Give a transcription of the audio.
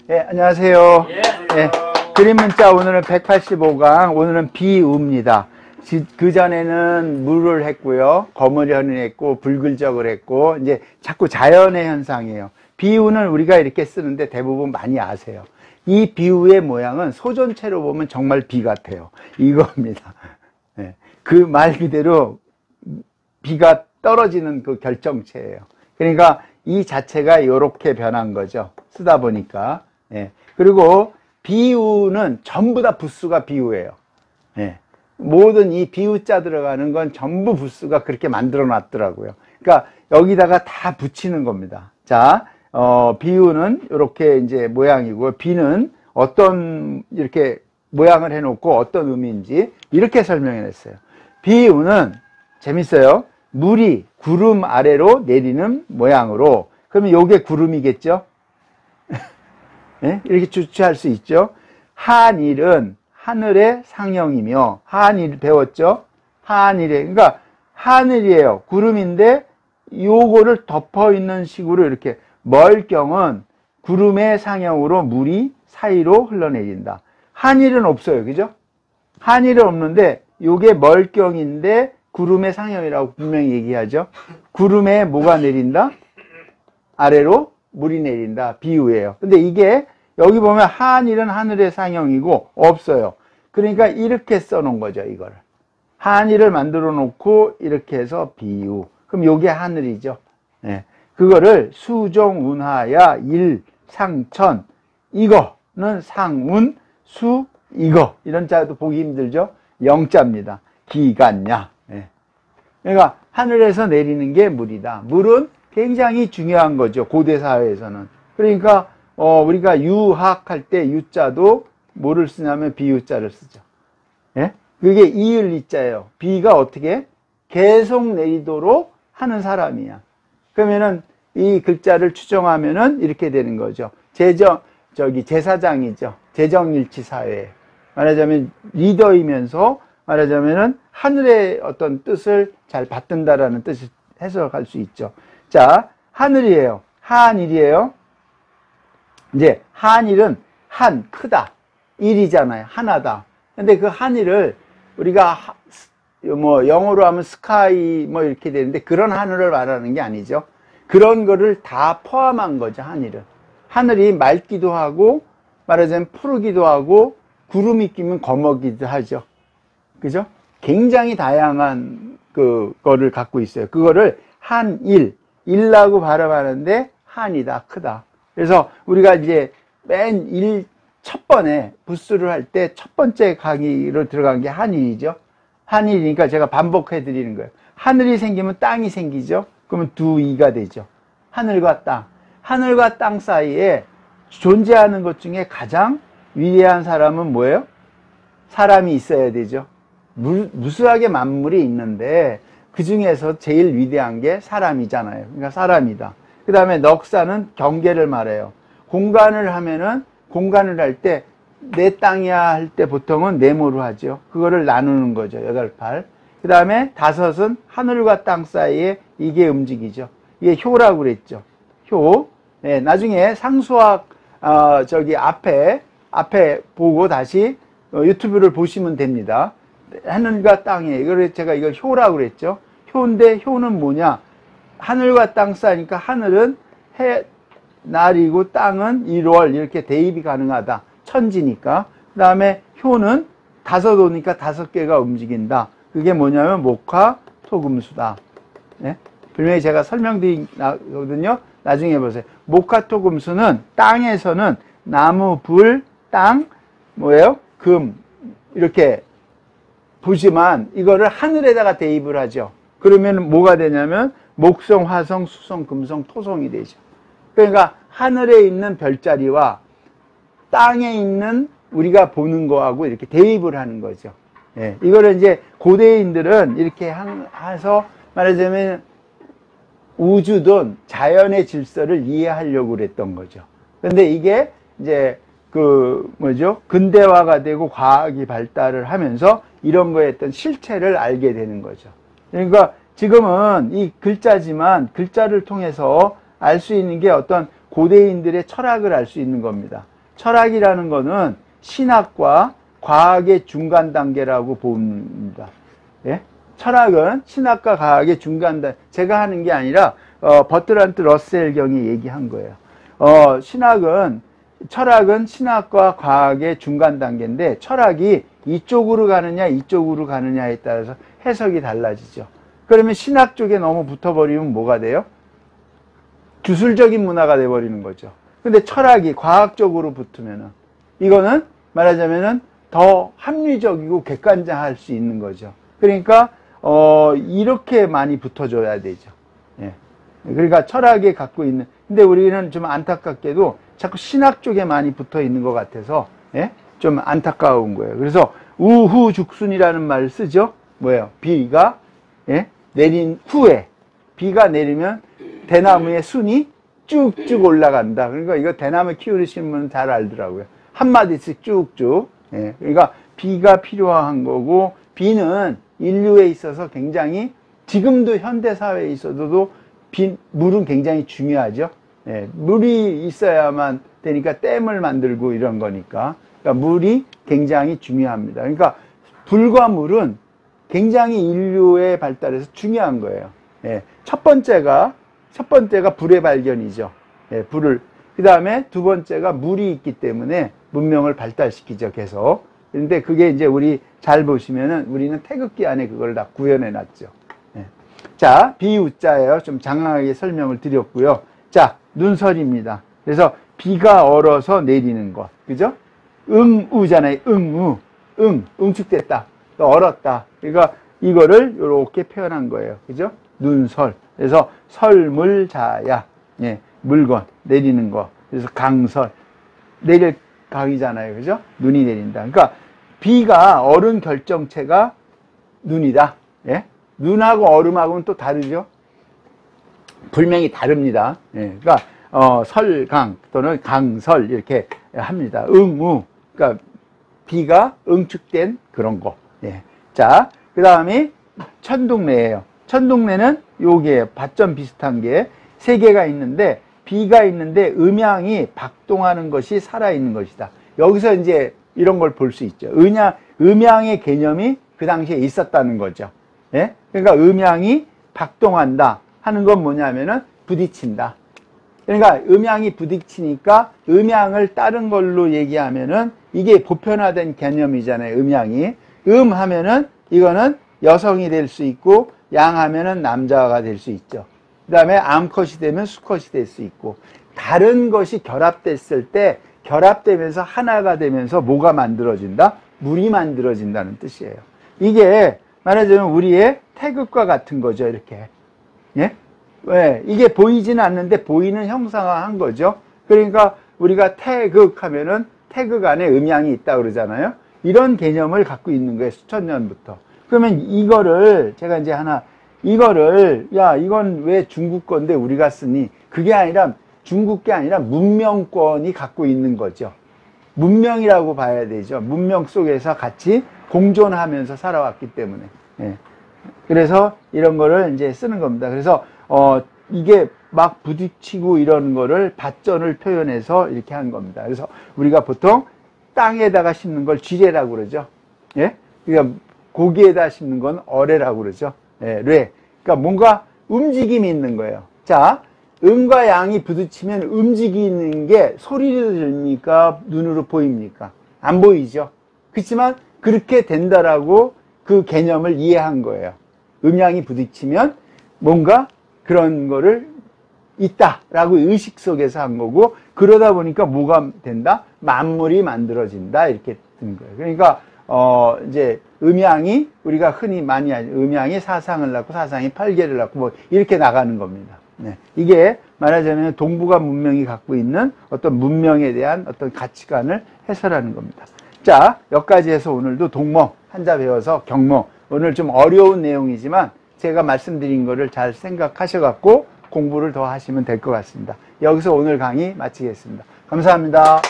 예, 안녕하세요. 예, 그림 문자 오늘은 185강, 오늘은 비우입니다. 그전에는 물을 했고요, 거머리현을 했고, 불글적을 했고, 이제 자꾸 자연의 현상이에요. 비우는 우리가 이렇게 쓰는데 대부분 많이 아세요. 이 비우의 모양은 소전체로 보면 정말 비 같아요. 이겁니다. 예, 그 말 그대로 비가 떨어지는 그 결정체예요. 그러니까 이 자체가 이렇게 변한 거죠. 쓰다 보니까. 예. 그리고 비우는 전부 다 부수가 비우예요. 예. 모든 이 비우자 들어가는 건 전부 부수가 그렇게 만들어 놨더라고요. 그러니까 여기다가 다 붙이는 겁니다. 자, 비우는 이렇게 이제 모양이고, 비는 어떤 이렇게 모양을 해놓고 어떤 의미인지 이렇게 설명해 냈어요. 비우는 재밌어요. 물이 구름 아래로 내리는 모양으로. 그러면 요게 구름이겠죠? 네? 이렇게 주체할 수 있죠. 한일은 하늘의 상형이며, 한일 배웠죠? 한일에, 그러니까 하늘이에요. 구름인데 요거를 덮어 있는 식으로 이렇게, 멀경은 구름의 상형으로 물이 사이로 흘러내린다. 한일은 없어요. 그죠? 한일은 없는데 요게 멀경인데 구름의 상형이라고 분명히 얘기하죠. 구름에 뭐가 내린다? 아래로 물이 내린다. 비유예요. 근데 이게 여기 보면 한일은 하늘의 상형이고 없어요. 그러니까 이렇게 써놓은 거죠. 이거를 한일을 만들어 놓고 이렇게 해서 비유. 그럼 요게 하늘이죠. 네. 그거를 수종, 운하야, 일, 상천, 이거는 상운, 수, 이거. 이런 자도 보기 힘들죠. 영자입니다. 기간냐. 네. 그러니까 하늘에서 내리는 게 물이다. 물은 굉장히 중요한 거죠. 고대 사회에서는. 그러니까 우리가 유학할 때 유자도 뭐를 쓰냐면 비유자를 쓰죠. 예? 그게 이을 이자예요. 비가 어떻게 계속 내리도록 하는 사람이야. 그러면은 이 글자를 추정하면은 이렇게 되는 거죠. 제사장이죠. 재정일치 사회. 말하자면 리더이면서 말하자면은 하늘의 어떤 뜻을 잘 받든다라는 뜻을 해석할 수 있죠. 자, 하늘이에요. 한일이에요. 이제 한일은 한, 크다. 일이잖아요. 하나다. 근데 그 한일을 우리가 뭐 영어로 하면 스카이 뭐 이렇게 되는데 그런 하늘을 말하는 게 아니죠. 그런 거를 다 포함한 거죠. 하늘은. 하늘이 맑기도 하고 말하자면 푸르기도 하고 구름이 끼면 검어기도 하죠. 그죠? 굉장히 다양한 그거를 갖고 있어요. 그거를 한일, 일라고 발음하는데 한이다, 크다. 그래서 우리가 이제 첫 번에 부스를 할 때 첫 번째 강의로 들어간 게 한일이죠. 한일이니까 제가 반복해 드리는 거예요. 하늘이 생기면 땅이 생기죠. 그러면 두 이가 되죠. 하늘과 땅. 하늘과 땅 사이에 존재하는 것 중에 가장 위대한 사람은 뭐예요? 사람이 있어야 되죠. 무수하게 만물이 있는데 그 중에서 제일 위대한 게 사람이잖아요. 그러니까 사람이다. 그 다음에 넉사는 경계를 말해요. 공간을 하면은 공간을 할 때 내 땅이야 할 때 보통은 네모로 하죠. 그거를 나누는 거죠. 8팔. 그 다음에 다섯은 하늘과 땅 사이에 이게 움직이죠. 이게 효라고 그랬죠. 효. 네, 나중에 상수학 앞에 보고 다시 유튜브를 보시면 됩니다. 하늘과 땅에 이걸 제가 이걸 효라고 그랬죠. 효인데 효는 뭐냐? 하늘과 땅 사이니까 하늘은 날이고 땅은 1월 이렇게 대입이 가능하다. 천지니까. 그 다음에 효는 다섯 오니까 5개가 움직인다. 그게 뭐냐면 목화 토금수다. 네? 분명히 제가 설명드리거든요. 나중에 보세요. 목화 토금수는 땅에서는 나무, 불, 땅, 뭐예요? 금 이렇게 보지만 이거를 하늘에다가 대입을 하죠. 그러면 뭐가 되냐면 목성, 화성, 수성, 금성, 토성이 되죠. 그러니까 하늘에 있는 별자리와 땅에 있는 우리가 보는 거하고 이렇게 대입을 하는 거죠. 예, 이거를 이제 고대인들은 이렇게 해서 말하자면 우주든 자연의 질서를 이해하려고 그랬던 거죠. 근데 이게 이제 근대화가 되고 과학이 발달을 하면서 이런 거에 어떤 실체를 알게 되는 거죠. 그러니까 지금은 이 글자지만 글자를 통해서 알 수 있는 게 어떤 고대인들의 철학을 알 수 있는 겁니다. 철학이라는 거는 신학과 과학의 중간 단계라고 봅니다. 예? 철학은 신학과 과학의 중간 단계. 제가 하는 게 아니라 버트란트 러셀 경이 얘기한 거예요. 철학은 신학과 과학의 중간 단계인데 철학이 이쪽으로 가느냐 이쪽으로 가느냐에 따라서 해석이 달라지죠. 그러면 신학 쪽에 너무 붙어버리면 뭐가 돼요? 주술적인 문화가 돼버리는 거죠. 근데 철학이 과학적으로 붙으면은 이거는 말하자면은 더 합리적이고 객관적할 수 있는 거죠. 그러니까 이렇게 많이 붙어줘야 되죠. 예. 그러니까 철학에 갖고 있는, 근데 우리는 좀 안타깝게도 자꾸 신학 쪽에 많이 붙어 있는 것 같아서, 예? 좀 안타까운 거예요. 그래서 우후죽순이라는 말을 쓰죠. 뭐예요? 비가, 예? 내린 후에, 비가 내리면 대나무의 순이 쭉쭉 올라간다. 그러니까 이거 대나무 키우시는 분은 잘 알더라고요. 한마디씩 쭉쭉. 예. 그러니까 비가 필요한 거고, 비는 인류에 있어서 굉장히, 지금도 현대사회에 있어도 물은 굉장히 중요하죠. 예, 물이 있어야만 되니까 댐을 만들고 이런 거니까. 그러니까 물이 굉장히 중요합니다. 그러니까 불과 물은 굉장히 인류의 발달에서 중요한 거예요. 예, 첫 번째가 불의 발견이죠. 예, 그 다음에 두 번째가 물이 있기 때문에 문명을 발달시키죠, 계속. 그런데 그게 이제 우리 잘 보시면은 우리는 태극기 안에 그걸 다 구현해 놨죠. 예. 자, 비우자예요. 좀 장황하게 설명을 드렸고요. 자, 눈설입니다. 그래서 비가 얼어서 내리는 것. 그죠? 응우잖아요. 응축됐다. 얼었다. 그러니까 이거를 이렇게 표현한 거예요. 그죠? 눈설. 그래서 설물자야. 예, 물건, 내리는 거. 그래서 강설. 내릴 강이잖아요. 그죠? 눈이 내린다. 그러니까 비가 얼은 결정체가 눈이다. 예? 눈하고 얼음하고는 또 다르죠? 불명이 다릅니다. 예, 그러니까 설강 또는 강설 이렇게 합니다. 응우, 그러니까 비가 응축된 그런 거. 예. 자, 그 다음에 천둥래예요. 천둥래는 요게 밭점 비슷한 게 세 개가 있는데 비가 있는데 음양이 박동하는 것이 살아있는 것이다. 여기서 이제 이런 걸 볼 수 있죠. 음양의 개념이 그 당시에 있었다는 거죠. 예? 그러니까 음양이 박동한다 하는 건 뭐냐면은 부딪힌다. 그러니까 음양이 부딪히니까 음양을 다른 걸로 얘기하면은 이게 보편화된 개념이잖아요. 음양이. 하면은 이거는 여성이 될 수 있고 양 하면은 남자가 될 수 있죠. 그 다음에 암컷이 되면 수컷이 될 수 있고 다른 것이 결합됐을 때 결합되면서 하나가 되면서 뭐가 만들어진다? 물이 만들어진다는 뜻이에요. 이게 말하자면 우리의 태극과 같은 거죠. 이렇게. 예? 왜? 이게 보이지는 않는데 보이는 형상화한 거죠. 그러니까 우리가 태극하면은 태극 안에 음양이 있다 그러잖아요. 이런 개념을 갖고 있는 거예요. 수천 년부터. 그러면 이거를 제가 이제 이건 왜 중국 건데 우리가 쓰니? 그게 아니라 중국 게 아니라 문명권이 갖고 있는 거죠. 문명이라고 봐야 되죠. 문명 속에서 같이 공존하면서 살아왔기 때문에. 예. 그래서 이런 거를 이제 쓰는 겁니다. 그래서 이게 막 부딪히고 이런 거를 밭전을 표현해서 이렇게 한 겁니다. 그래서 우리가 보통 땅에다가 심는 걸 쥐레라고 그러죠. 예? 그러니까 고기에다 심는 건 어레라고 그러죠. 예, 뢰. 그러니까 뭔가 움직임이 있는 거예요. 자, 음과 양이 부딪히면 움직이는 게 소리를 들으니까 눈으로 보입니까? 안 보이죠. 그렇지만 그렇게 된다라고 그 개념을 이해한 거예요. 음양이 부딪히면 뭔가 그런 거를 있다라고 의식 속에서 한 거고, 그러다 보니까 뭐가 된다? 만물이 만들어진다. 이렇게 된 거예요. 그러니까 이제 음양이 우리가 흔히 많이 하는 음양이 사상을 낳고 사상이 팔계를 낳고 뭐 이렇게 나가는 겁니다. 네. 이게 말하자면 동북아 문명이 갖고 있는 어떤 문명에 대한 어떤 가치관을 해설하는 겁니다. 자, 여기까지 해서 오늘도 동몽 한자 배워서 경몽, 오늘 좀 어려운 내용이지만 제가 말씀드린 거를 잘 생각하셔갖고 공부를 더 하시면 될 것 같습니다. 여기서 오늘 강의 마치겠습니다. 감사합니다.